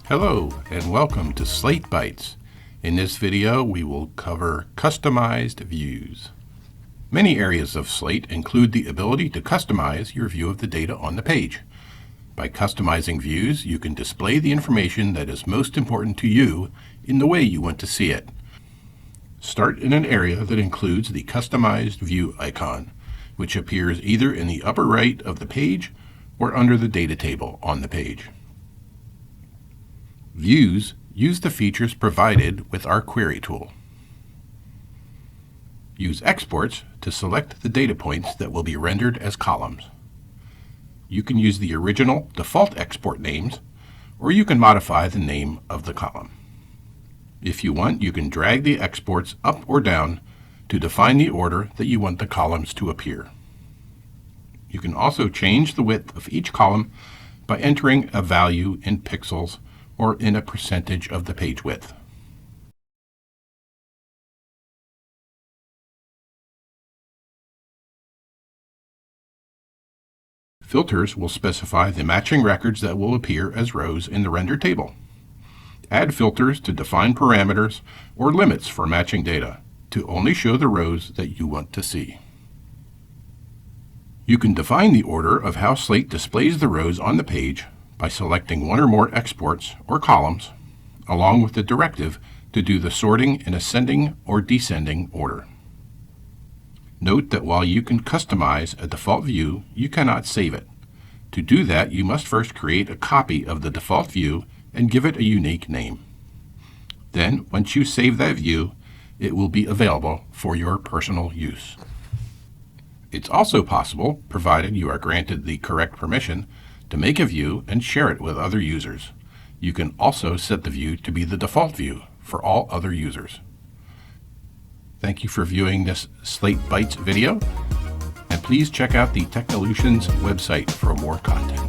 Hello and welcome to Slate Bytes. In this video we will cover customized views. Many areas of Slate include the ability to customize your view of the data on the page. By customizing views, you can display the information that is most important to you in the way you want to see it. Start in an area that includes the Customized View icon, which appears either in the upper right of the page or under the data table on the page. Views use the features provided with our query tool. Use exports to select the data points that will be rendered as columns. You can use the original default export names, or you can modify the name of the column. If you want, you can drag the exports up or down to define the order that you want the columns to appear. You can also change the width of each column by entering a value in pixels or in a percentage of the page width. Filters will specify the matching records that will appear as rows in the rendered table. Add filters to define parameters or limits for matching data to only show the rows that you want to see. You can define the order of how Slate displays the rows on the page by selecting one or more exports or columns, along with the directive to do the sorting in ascending or descending order. Note that while you can customize a default view, you cannot save it. To do that, you must first create a copy of the default view and give it a unique name. Then, once you save that view, it will be available for your personal use. It's also possible, provided you are granted the correct permission, to make a view and share it with other users. You can also set the view to be the default view for all other users. Thank you for viewing this Slate Bytes video, and please check out the Technolutions website for more content.